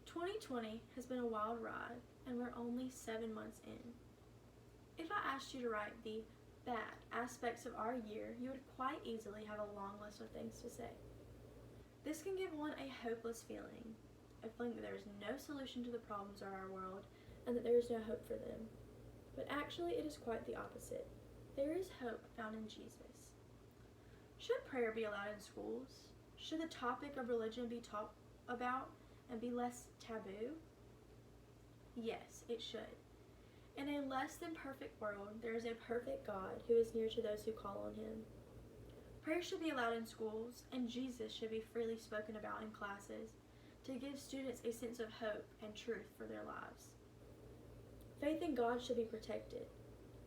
2020 has been a wild ride, and we're only 7 months in. If I asked you to write the bad aspects of our year, you would quite easily have a long list of things to say. This can give one a hopeless feeling, a feeling that there is no solution to the problems of our world and that there is no hope for them. But actually, it is quite the opposite. There is hope found in Jesus. Should prayer be allowed in schools? Should the topic of religion be taught about and be less taboo? Yes, it should. In a less than perfect world, there is a perfect God who is near to those who call on him. Prayer should be allowed in schools, and Jesus should be freely spoken about in classes to give students a sense of hope and truth for their lives. Faith in God should be protected.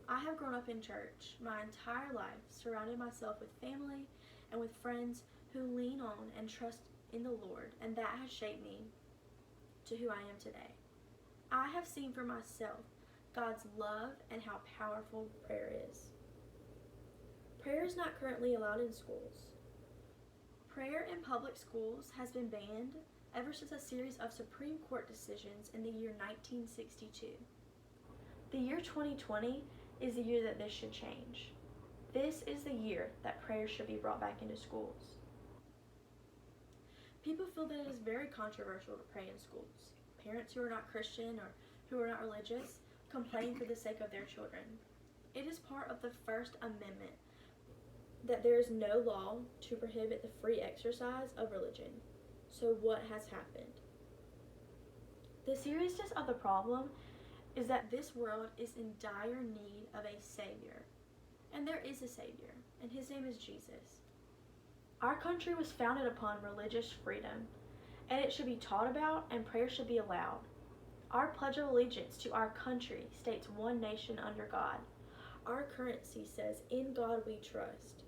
I have grown up in church my entire life, surrounded myself with family and with friends who lean on and trust in the Lord, and that has shaped me to who I am today. I have seen for myself God's love and how powerful prayer is. Prayer is not currently allowed in schools. Prayer in public schools has been banned ever since a series of Supreme Court decisions in the year 1962. The year 2020 is the year that this should change. This is the year that prayer should be brought back into schools. People feel that it is very controversial to pray in schools. Parents who are not Christian or who are not religious complain for the sake of their children. It is part of the First Amendment that there is no law to prohibit the free exercise of religion. So what has happened? The seriousness of the problem is that this world is in dire need of a Savior. And there is a Savior, and his name is Jesus. Our country was founded upon religious freedom, and it should be taught about and prayer should be allowed. Our Pledge of Allegiance to our country states one nation under God. Our currency says, "In God we trust."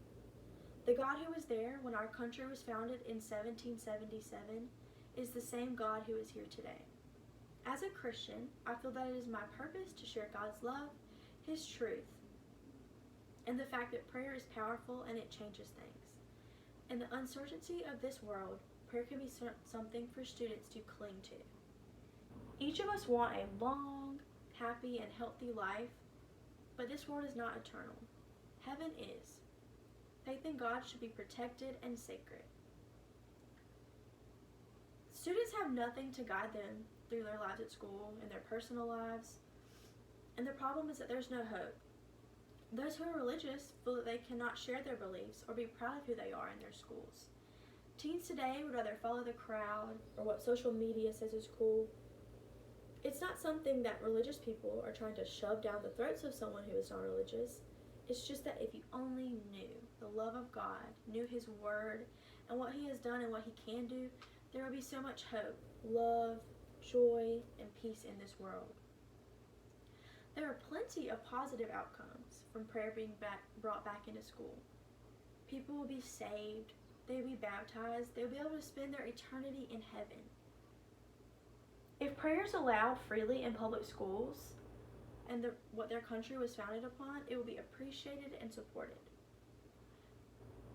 The God who was there when our country was founded in 1777 is the same God who is here today. As a Christian, I feel that it is my purpose to share God's love, his truth, and the fact that prayer is powerful and it changes things. In the uncertainty of this world, prayer can be something for students to cling to. Each of us want a long, happy, and healthy life, but this world is not eternal. Heaven is. Faith in God should be protected and sacred. Students have nothing to guide them through their lives at school and their personal lives, and the problem is that there's no hope. Those who are religious feel that they cannot share their beliefs or be proud of who they are in their schools. Teens today would rather follow the crowd or what social media says is cool. It's not something that religious people are trying to shove down the throats of someone who is not religious. It's just that if you only knew the love of God, knew his word, and what he has done and what he can do, there would be so much hope, love, joy, and peace in this world. There are plenty of positive outcomes from prayer being brought back into school. People will be saved, they will be baptized, they will be able to spend their eternity in heaven. If prayer is allowed freely in public schools, and what their country was founded upon, it will be appreciated and supported.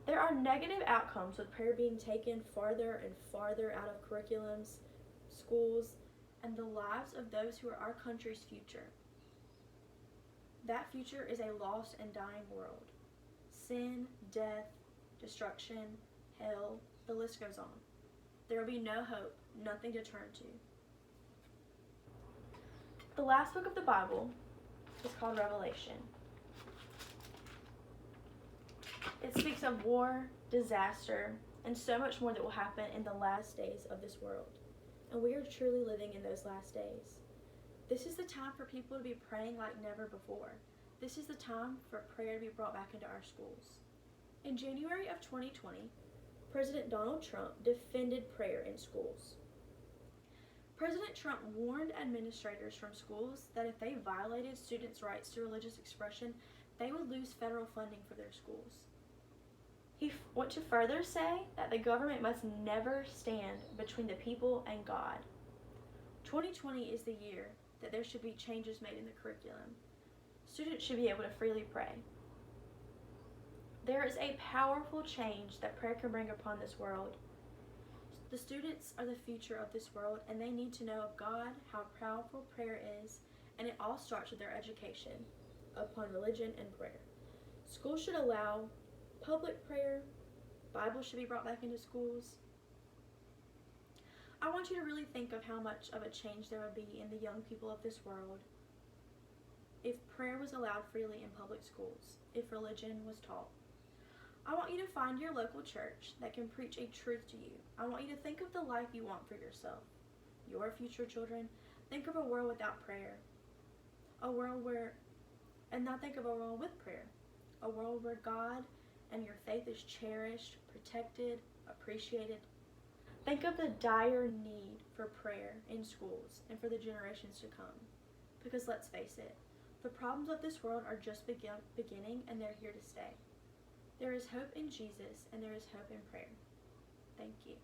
There are negative outcomes with prayer being taken farther and farther out of curriculums, schools, and the lives of those who are our country's future. That future is a lost and dying world. Sin, death, destruction, hell, the list goes on. There will be no hope, nothing to turn to. The last book of the Bible is called Revelation. It speaks of war, disaster, and so much more that will happen in the last days of this world. And we are truly living in those last days. This is the time for people to be praying like never before. This is the time for prayer to be brought back into our schools. In January of 2020, President Donald Trump defended prayer in schools. President Trump warned administrators from schools that if they violated students' rights to religious expression, they would lose federal funding for their schools. He went to further say that the government must never stand between the people and God. 2020 is the year that there should be changes made in the curriculum. Students should be able to freely pray. There is a powerful change that prayer can bring upon this world. The students are the future of this world, and they need to know of God, how powerful prayer is, and it all starts with their education upon religion and prayer. Schools should allow public prayer. Bibles should be brought back into schools. I want you to really think of how much of a change there would be in the young people of this world if prayer was allowed freely in public schools, if religion was taught. I want you to find your local church that can preach a truth to you. I want you to think of the life you want for yourself, your future children. Think of a world without prayer. Not think of a world with prayer. A world where God and your faith is cherished, protected, appreciated. Think of the dire need for prayer in schools and for the generations to come. Because let's face it, the problems of this world are just beginning, and they're here to stay. There is hope in Jesus, and there is hope in prayer. Thank you.